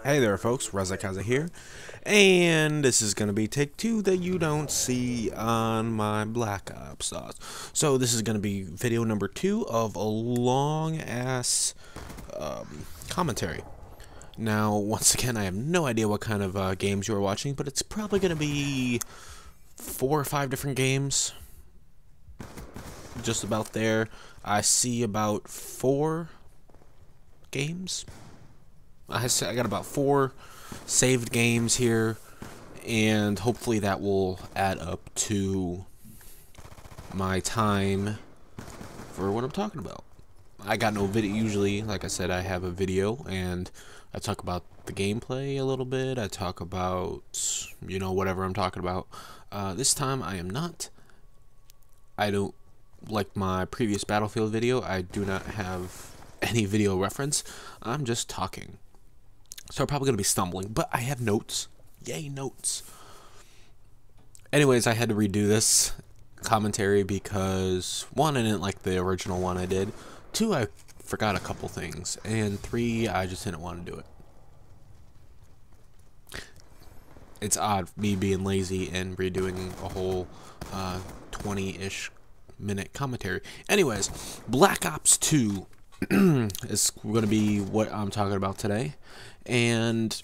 Hey there folks, Reza-Kaze here, and this is going to be take 2 that you don't see on my Black Ops sauce. So this is going to be video number 2 of a long-ass commentary. Now, once again, I have no idea what kind of games you are watching, but it's probably going to be 4 or 5 different games. Just about there. I see about 4 games. I got about 4 saved games here, and hopefully that will add up to my time for what I'm talking about. I got no video. Usually, like I said, I have a video and I talk about the gameplay a little bit. I talk about, whatever I'm talking about. This time I am not. I don't, like my previous Battlefield video, I do not have any video reference. I'm just talking. So I'm probably going to be stumbling, but I have notes. Yay, notes. Anyways, I had to redo this commentary because, 1, I didn't like the original one I did. 2, I forgot a couple things. And 3, I just didn't want to do it. It's odd, me being lazy and redoing a whole 20-ish minute commentary. Anyways, Black Ops 2 is going to be what I'm talking about today. And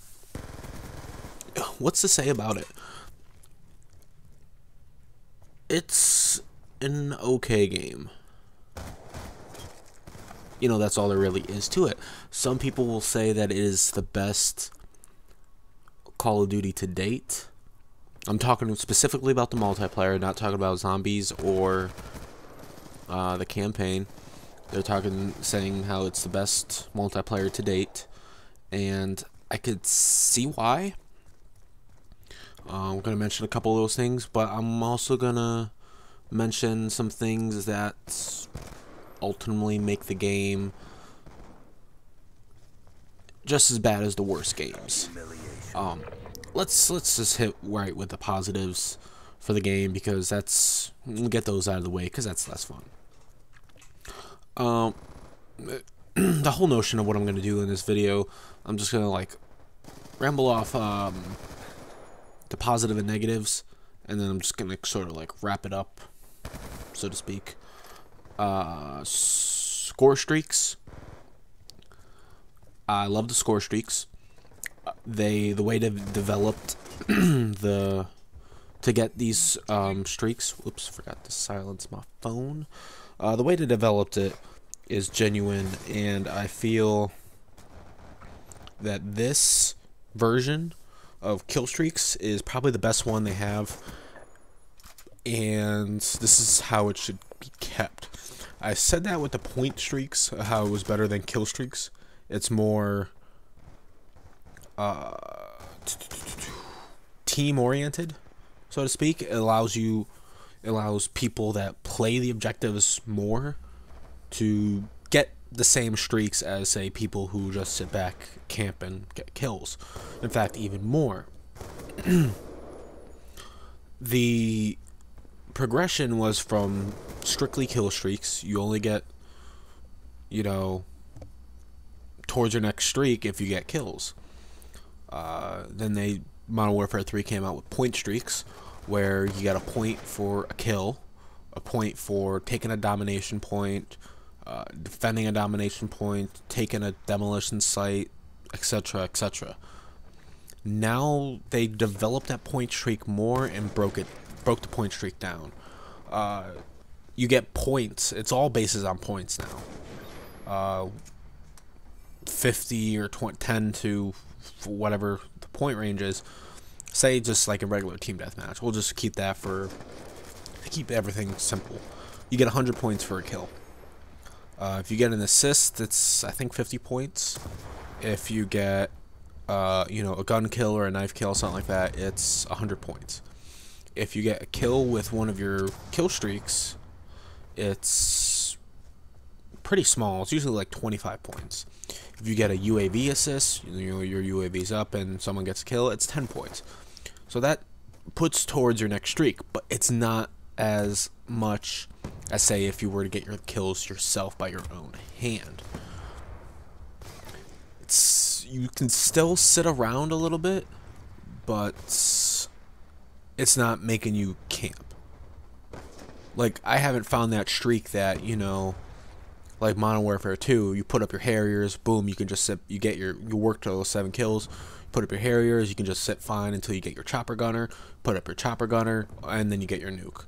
what's to say about it? It's an okay game. That's all there really is to it. Some people will say that it is the best Call of Duty to date. I'm talking specifically about the multiplayer, not talking about zombies or the campaign. They're saying how it's the best multiplayer to date, and I could see why. I'm going to mention a couple of those things, but I'm also going to mention some things that ultimately make the game just as bad as the worst games. Let's just hit right with the positives for the game, because we'll get those out of the way, because that's less fun. The whole notion of what I'm going to do in this video, I'm just going to ramble off the positive and negatives, and then I'm just going to sort of wrap it up, so to speak. Score streaks. I love the score streaks. The way they've developed to get these streaks. Whoops, forgot to silence my phone. The way they developed it is genuine, and I feel that this version of kill streaks is probably the best one they have, and this is how it should be kept. I said that with the point streaks, how it was better than kill streaks. It's more team oriented, so to speak. It allows people that play the objectives more to get the same streaks as, say, people who just sit back, camp, and get kills. In fact, even more. The progression was from strictly kill streaks. You only get, towards your next streak if you get kills. Then Modern Warfare 3 came out with point streaks, where you get a point for a kill, a point for taking a domination point, defending a domination point, taking a demolition site, etc., etc. Now they developed that point streak more and broke the point streak down. You get points. It's all bases on points now. 50 or 10 to whatever the point range is. Say just like a regular team deathmatch. We'll just keep that to keep everything simple. You get 100 points for a kill. If you get an assist, it's, I think, 50 points. If you get, a gun kill or a knife kill, something like that, it's 100 points. If you get a kill with one of your kill streaks, it's pretty small. It's usually like 25 points. If you get a UAV assist, your UAV's up and someone gets a kill, it's 10 points. So that puts towards your next streak, but it's not as much as, say, if you were to get your kills yourself by your own hand. It's you can still sit around a little bit, but it's not making you camp. Like, I haven't found that streak that, you know, like Modern Warfare 2, you put up your Harriers, boom, you can just sit, you work to those 7 kills, put up your Harriers, you can just sit fine until you get your Chopper Gunner, put up your Chopper Gunner, and then you get your nuke.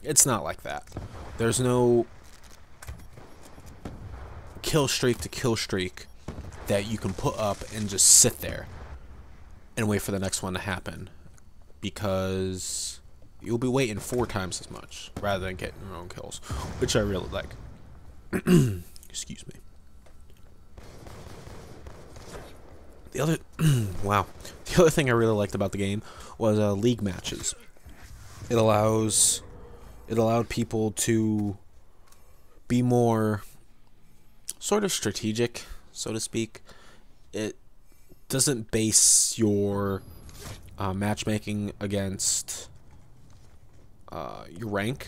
It's not like that. There's no kill streak to kill streak that you can put up and just sit there and wait for the next one to happen, because you'll be waiting 4 times as much rather than getting your own kills, which I really like. Excuse me. The other wow, the other thing I really liked about the game was league matches. It allowed people to be more sort of strategic, so to speak. It doesn't base your matchmaking against your rank,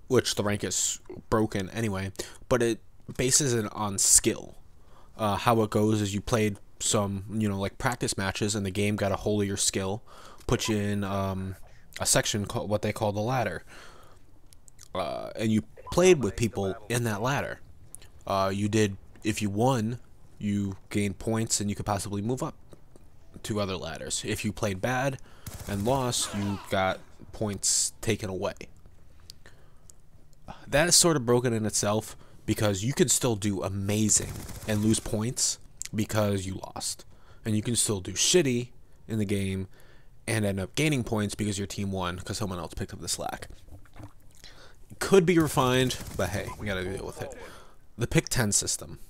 which the rank is broken anyway, but it bases it on skill. How it goes is you played some, you know, like practice matches, and the game got a hold of your skill, put you in a section called what they call the ladder, and you played with people in that ladder. If you won, you gained points and you could possibly move up to other ladders. If you played bad and lost, you got points taken away. That is sort of broken in itself, because you can still do amazing and lose points because you lost, and you can still do shitty in the game and end up gaining points because your team won because someone else picked up the slack. It could be refined, but hey, we gotta deal with it. The pick 10 system.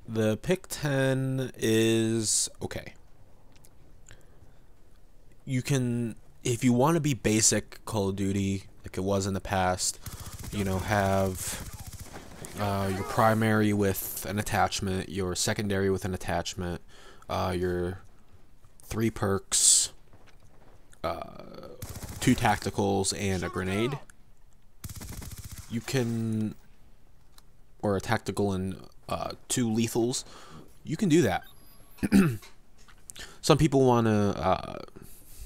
The pick 10 is okay. You can, if you want to be basic Call of Duty like it was in the past, you know, have your primary with an attachment, your secondary with an attachment, your 3 perks, 2 tacticals, and a grenade. You can, or a tactical and 2 lethals. You can do that. Some people want to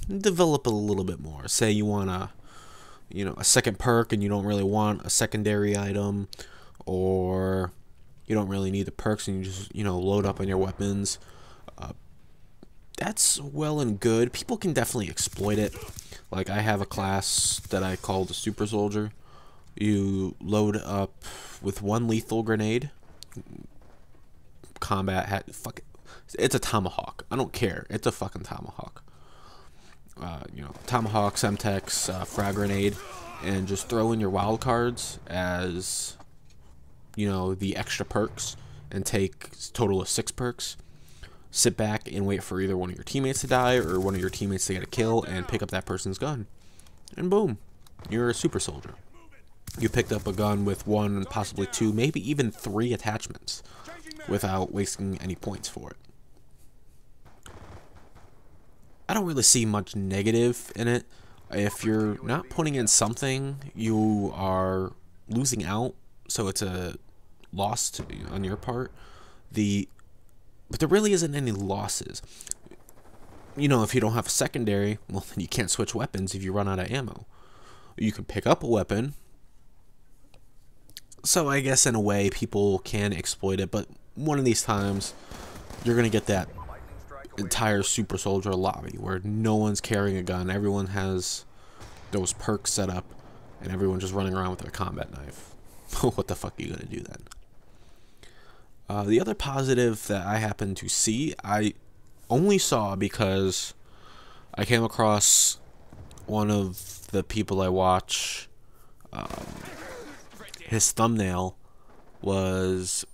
develop a little bit more. Say you want a second perk and you don't really want a secondary item, or you don't really need the perks and you just, load up on your weapons. That's well and good. People can definitely exploit it. Like, I have a class that I call the Super Soldier. You load up with 1 lethal grenade. Combat hat. Fuck it. It's a tomahawk. I don't care. It's a fucking tomahawk. Tomahawk, Semtex, frag grenade, and just throw in your wild cards as, the extra perks, and take a total of 6 perks. Sit back and wait for either one of your teammates to die or one of your teammates to get a kill and pick up that person's gun. And boom, you're a super soldier. You picked up a gun with 1, possibly 2, maybe even 3 attachments without wasting any points for it. I don't really see much negative in it. If you're not putting in something, you are losing out, so it's a loss on your part. But there really isn't any losses. If you don't have a secondary, well, then you can't switch weapons if you run out of ammo. You can pick up a weapon. So I guess in a way people can exploit it, but one of these times you're going to get that entire super soldier lobby where no one's carrying a gun, everyone has those perks set up, and everyone's just running around with their combat knife. What the fuck are you going to do then? The other positive that I happened to see, I only saw because I came across one of the people I watch. His thumbnail was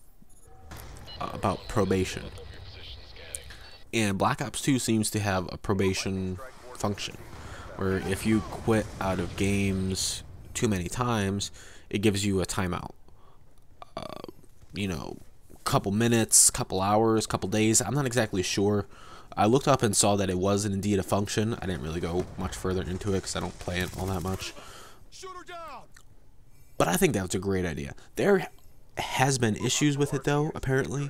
about probation. And Black Ops 2 seems to have a probation function, where if you quit out of games too many times, it gives you a timeout. Couple minutes, couple hours, couple days. I'm not exactly sure. I looked up and saw that it was indeed a function. I didn't really go much further into it because I don't play it all that much. But I think that was a great idea. There has been issues with it though, apparently,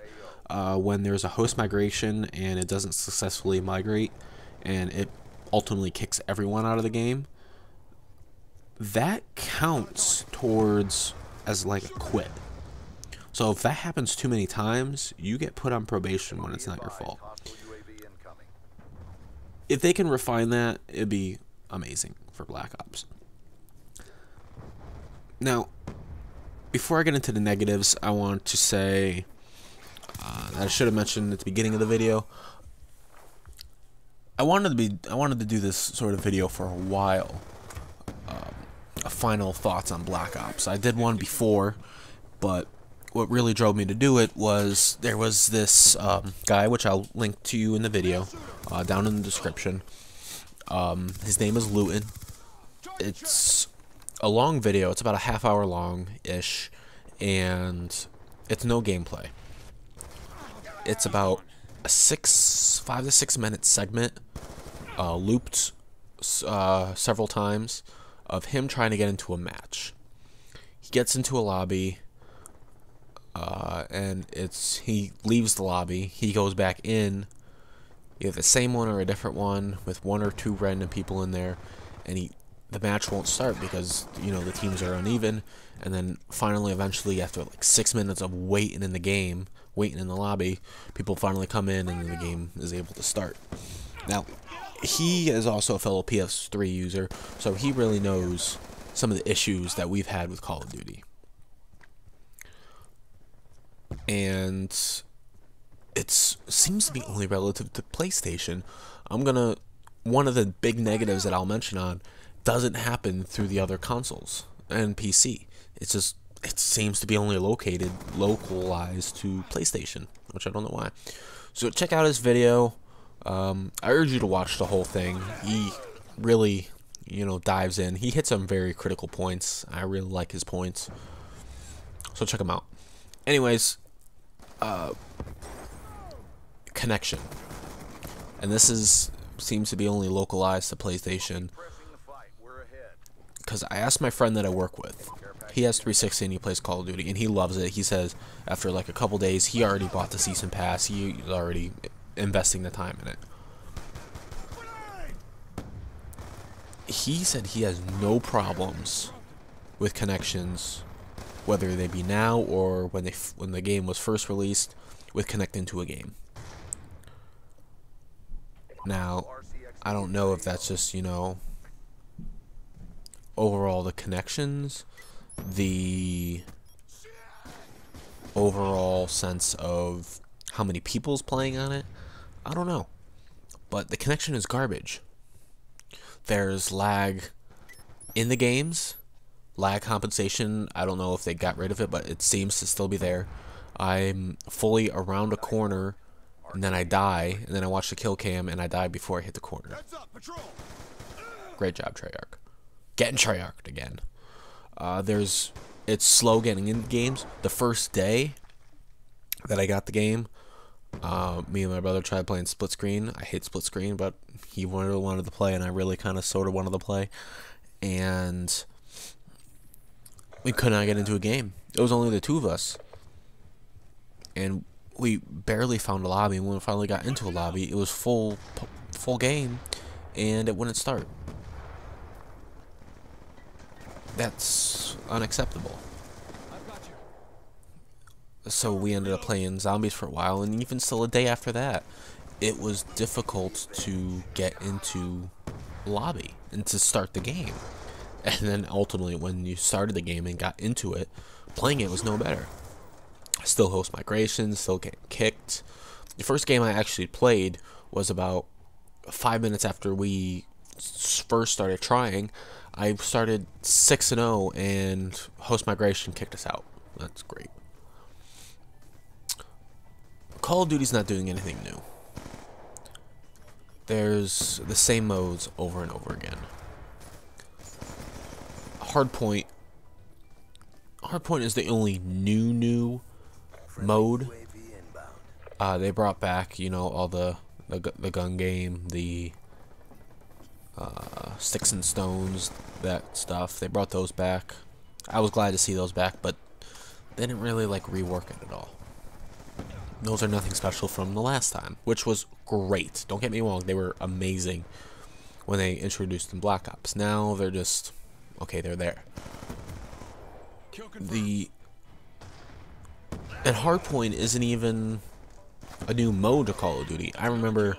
when there's a host migration and it doesn't successfully migrate and it ultimately kicks everyone out of the game. That counts towards as like a quit. So if that happens too many times, you get put on probation when it's not your fault. If they can refine that, it'd be amazing for Black Ops. Now, before I get into the negatives, I want to say that I should have mentioned at the beginning of the video. I wanted to do this sort of video for a while. Final thoughts on Black Ops. I did one before, but what really drove me to do it was there was this guy, which I'll link to you in the video, down in the description. His name is Leutin. It's a long video. It's about a half-hour long-ish, and it's no gameplay. It's about a 5 to 6 minute segment, looped several times, of him trying to get into a match. He gets into a lobby, and he leaves the lobby. He goes back in, either the same one or a different one, with 1 or 2 random people in there, and the match won't start because, you know, the teams are uneven. And then finally, eventually, after like 6 minutes of waiting in the game, waiting in the lobby, people finally come in, and then the game is able to start. Now, he is also a fellow PS3 user, so he really knows some of the issues that we've had with Call of Duty. And it seems to be only relative to PlayStation. One of the big negatives that I'll mention on doesn't happen through the other consoles and PC. It seems to be only localized to PlayStation, which I don't know why. So check out his video. I urge you to watch the whole thing. He really, dives in. He hits some very critical points. I really like his points. So check him out. Anyways, connection. And this seems to be only localized to PlayStation. Because I asked my friend that I work with. He has 360 and he plays Call of Duty, and he loves it. He says after like a couple days, he already bought the season pass. He's already investing the time in it. He said he has no problems with connections, whether they be now or when the game was first released, with connecting to a game. Now, I don't know if that's just, overall the connections, the overall sense of how many people's playing on it. I don't know. But the connection is garbage. There's lag in the games. Lag compensation, I don't know if they got rid of it, but it seems to still be there. I'm fully around a corner, and then I die, and then I watch the kill cam, and I die before I hit the corner. Great job, Treyarch. Getting Treyarched again. It's slow getting into games. The first day that I got the game, me and my brother tried playing split screen. I hate split screen, but he really wanted to play, and I really kind of sort of wanted to play. And we could not get into a game. It was only the 2 of us. And we barely found a lobby. And when we finally got into a lobby, it was full game, and it wouldn't start. That's unacceptable. So we ended up playing zombies for a while, and even still a day after that, it was difficult to get into lobby and to start the game. And then ultimately, when you started the game and got into it, playing it was no better. Still host migrations, still getting kicked. The first game I actually played was about 5 minutes after we first started trying. I started 6-0, and host migration kicked us out. That's great. Call of Duty's not doing anything new. There's the same modes over and over again. Hardpoint is the only new mode. They brought back, all the gun game, the sticks and stones, that stuff. They brought those back. I was glad to see those back, but they didn't really like rework it at all. Those are nothing special from the last time, which was great. Don't get me wrong, they were amazing when they introduced them Black Ops. Now they're just, okay, they're there. And Hardpoint isn't even a new mode to Call of Duty. I remember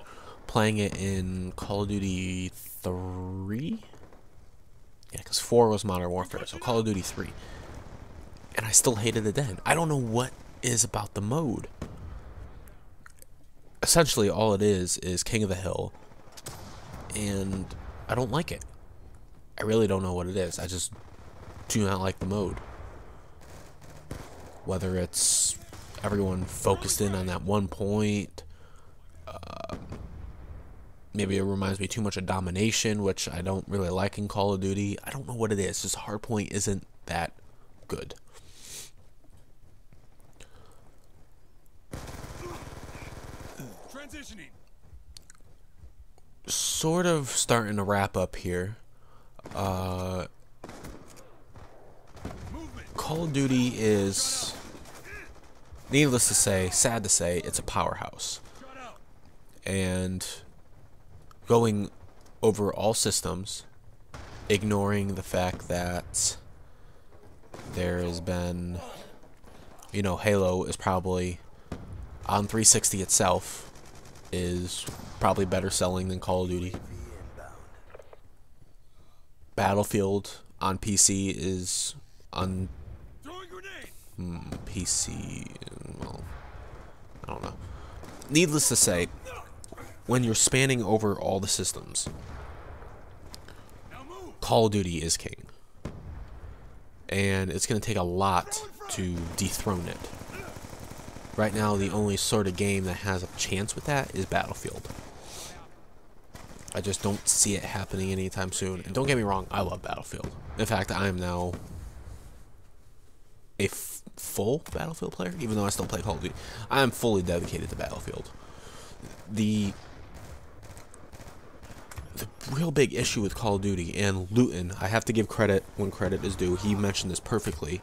playing it in Call of Duty 3? Yeah, because 4 was Modern Warfare, so Call of Duty 3. And I still hated it then. I don't know what is about the mode. Essentially, all it is King of the Hill, and I don't like it. I really don't know what it is. I just do not like the mode. Whether it's everyone focused in on that one point, maybe it reminds me too much of domination, which I don't really like in Call of Duty. I don't know what it is. Just Hardpoint isn't that good. Transitioning. Sort of starting to wrap up here. Call of Duty is, needless to say, sad to say, it's a powerhouse. And going over all systems, ignoring the fact that there has been, you know, Halo is probably on 360 itself is probably better selling than Call of Duty. Battlefield on PC is on PC, well, I don't know. Needless to say, when you're spanning over all the systems, Call of Duty is king. And it's going to take a lot to dethrone it. Right now, the only sort of game that has a chance with that is Battlefield. I just don't see it happening anytime soon. And don't get me wrong, I love Battlefield. In fact, I am now a full Battlefield player, even though I still play Call of Duty. I am fully dedicated to Battlefield. The real big issue with Call of Duty and Lutin, I have to give credit when credit is due. He mentioned this perfectly.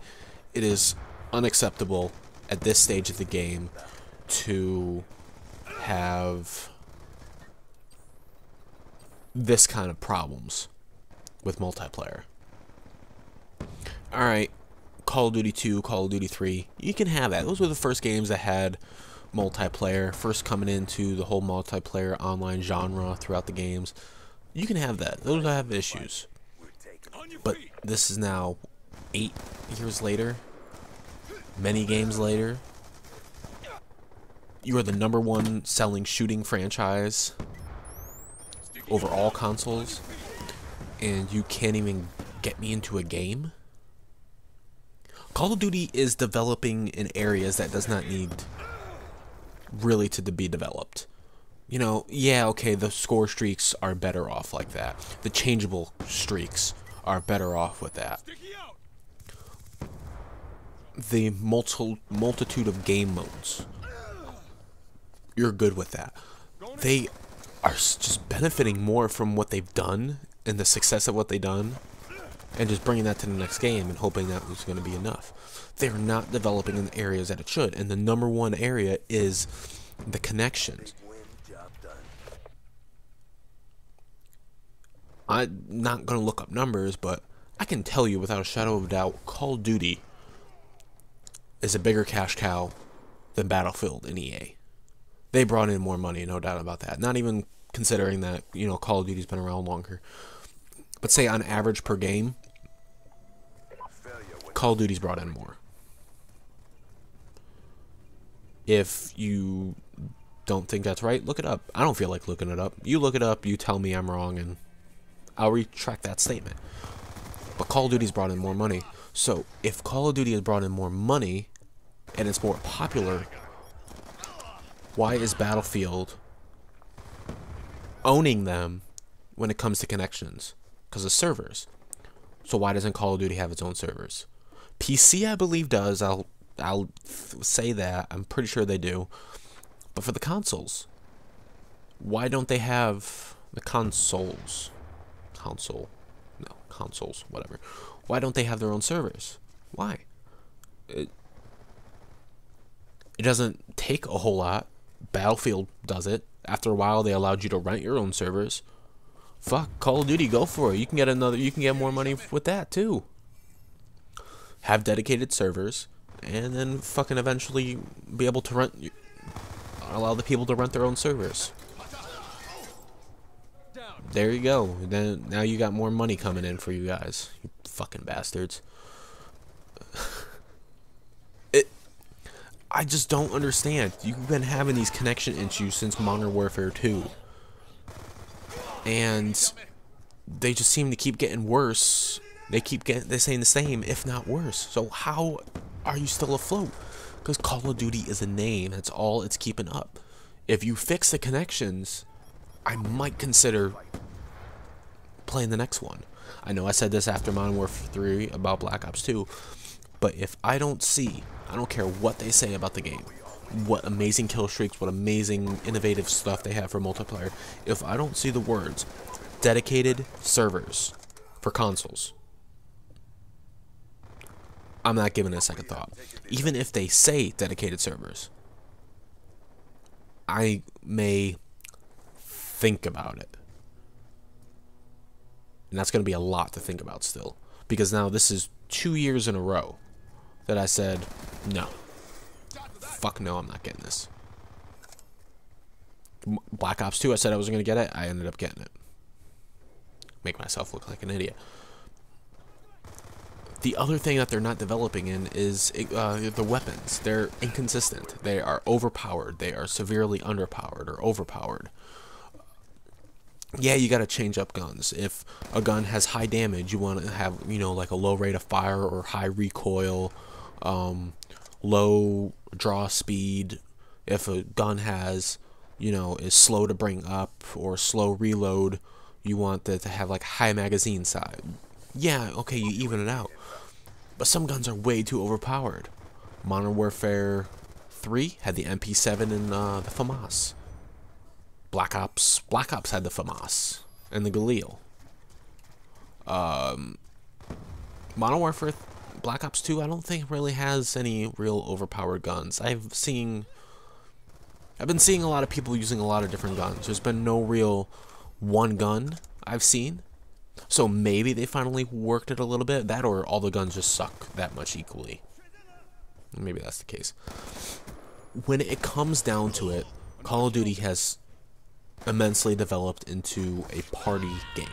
It is unacceptable at this stage of the game to have this kind of problems with multiplayer. Alright, Call of Duty 2, Call of Duty 3, you can have that. Those were the first games that had multiplayer, first coming into the whole multiplayer online genre throughout the games. You can have that. Those have issues. But this is now 8 years later, many games later. You are the #1 selling shooting franchise over all consoles, and you can't even get me into a game? Call of Duty is developing in areas that does not need really to be developed. You know, yeah, okay, the score streaks are better off like that. The changeable streaks are better off with that. The multitude of game modes, you're good with that. They are just benefiting more from what they've done and the success of what they've done, and just bringing that to the next game and hoping that was going to be enough. They're not developing in the areas that it should, and the #1 area is the connections. I'm not going to look up numbers, but I can tell you without a shadow of a doubt, Call of Duty is a bigger cash cow than Battlefield and EA. They brought in more money, no doubt about that. Not even considering that, you know, Call of Duty's been around longer. But say on average per game, Call of Duty's brought in more. If you don't think that's right, look it up. I don't feel like looking it up. You look it up, you tell me I'm wrong, and I'll retract that statement. But Call of Duty's brought in more money. So, if Call of Duty has brought in more money, and it's more popular, why is Battlefield owning them when it comes to connections? Because of servers. So why doesn't Call of Duty have its own servers? PC, I believe, does. I'll say that. I'm pretty sure they do. But for the consoles, why don't they have the consoles? Consoles, whatever. Why don't they have their own servers? Why? It doesn't take a whole lot. Battlefield does it. After a while, they allowed you to rent your own servers. Fuck, Call of Duty, go for it. You can get another. You can get more money with that too. Have dedicated servers, and then fucking eventually be able to rent. Allow the people to rent their own servers. There you go. Then now you got more money coming in for you guys. You fucking bastards. I just don't understand. You've been having these connection issues since Modern Warfare 2. And they just seem to keep getting worse. They're saying the same, if not worse. So how are you still afloat? Because Call of Duty is a name. That's all it's keeping up. If you fix the connections, I might consider playing the next one. I know I said this after Modern Warfare 3 about Black Ops 2. But if I don't see, I don't care what they say about the game, what amazing kill streaks, what amazing innovative stuff they have for multiplayer, if I don't see the words dedicated servers for consoles, I'm not giving it a second thought. Even if they say dedicated servers, I may think about it. And that's going to be a lot to think about still. Because now this is 2 years in a row that I said, no. Fuck no, I'm not getting this. Black Ops 2, I said I wasn't going to get it. I ended up getting it. Make myself look like an idiot. The other thing that they're not developing in is the weapons. They're inconsistent. They are overpowered. They are severely underpowered or overpowered. Yeah, you got to change up guns. If a gun has high damage, you want to have, you know, like a low rate of fire or high recoil, low draw speed. If a gun has, you know, is slow to bring up or slow reload, you want it to have like high magazine size. Yeah, okay, you even it out. But some guns are way too overpowered. Modern Warfare 3 had the MP7 and the FAMAS. Black Ops had the FAMAS and the Galil. Modern Warfare Black Ops 2, I don't think really has any real overpowered guns. I've been seeing a lot of people using a lot of different guns. There's been no real one gun I've seen. So maybe they finally worked it a little bit. That or all the guns just suck that much equally. Maybe that's the case. When it comes down to it, Call of Duty has immensely developed into a party game.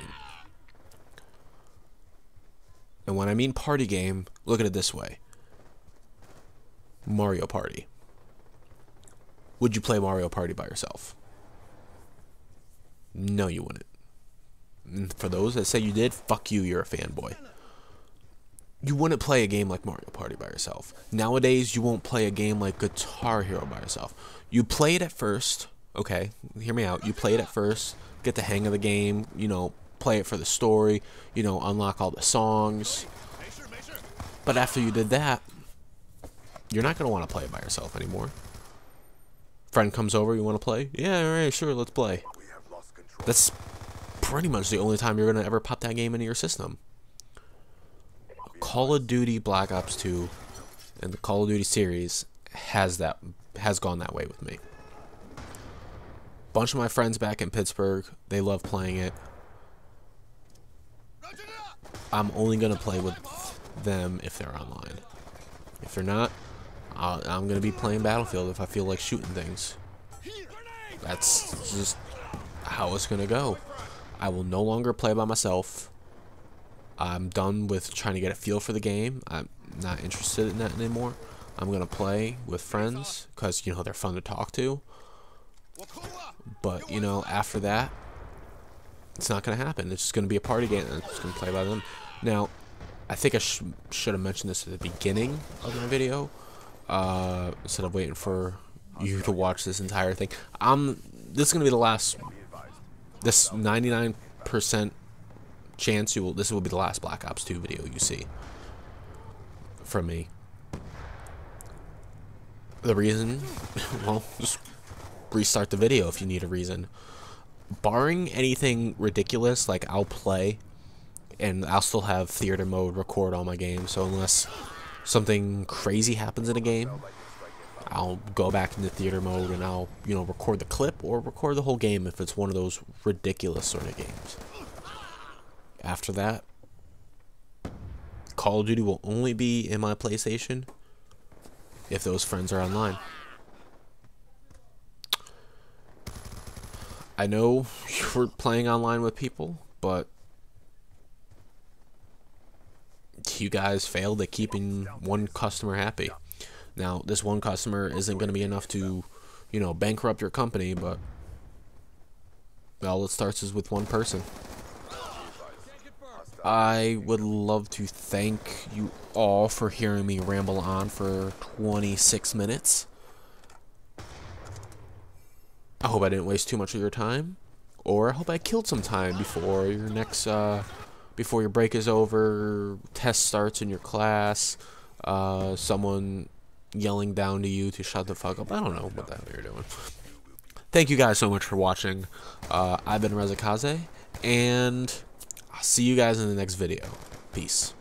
And when I mean party game, look at it this way. Mario Party. Would you play Mario Party by yourself? No, you wouldn't. And for those that say you did, fuck you, you're a fanboy. You wouldn't play a game like Mario Party by yourself. Nowadays, you won't play a game like Guitar Hero by yourself. You play it at first, okay, hear me out. You play it at first, get the hang of the game, you know, play it for the story, you know, unlock all the songs. But after you did that, you're not going to want to play it by yourself anymore. Friend comes over, you want to play? Yeah, alright, sure, let's play. That's pretty much the only time you're going to ever pop that game into your system. Call of Duty Black Ops 2 and the Call of Duty series has gone that way with me. Bunch of my friends back in Pittsburgh, they love playing it. I'm only going to play with them if they're online. If they're not, I'm going to be playing Battlefield if I feel like shooting things. That's just how it's going to go. I will no longer play by myself. I'm done with trying to get a feel for the game. I'm not interested in that anymore. I'm going to play with friends because, you know, they're fun to talk to. But, you know, after that, it's not going to happen. It's just going to be a party game and I'm just going to play by them. Now, I think I should have mentioned this at the beginning of my video instead of waiting for you to watch this entire thing. This is going to be the last, this 99% chance this will be the last Black Ops 2 video you see from me. The reason, well, just restart the video if you need a reason. Barring anything ridiculous, like I'll play and I'll still have theater mode record all my games, so unless something crazy happens in a game I'll go back into theater mode and I'll, you know, record the clip or record the whole game if it's one of those ridiculous sort of games. After that, Call of Duty will only be in my PlayStation if those friends are online. I know you're playing online with people, but you guys failed at keeping one customer happy. Now, this one customer isn't going to be enough to, you know, bankrupt your company, but, well, it starts with one person. I would love to thank you all for hearing me ramble on for 26 minutes. I hope I didn't waste too much of your time, or I hope I killed some time before your next, before your break is over, test starts in your class, someone yelling down to you to shut the fuck up. I don't know what the hell you're doing. Thank you guys so much for watching. I've been Reza-Kaze, and I'll see you guys in the next video. Peace.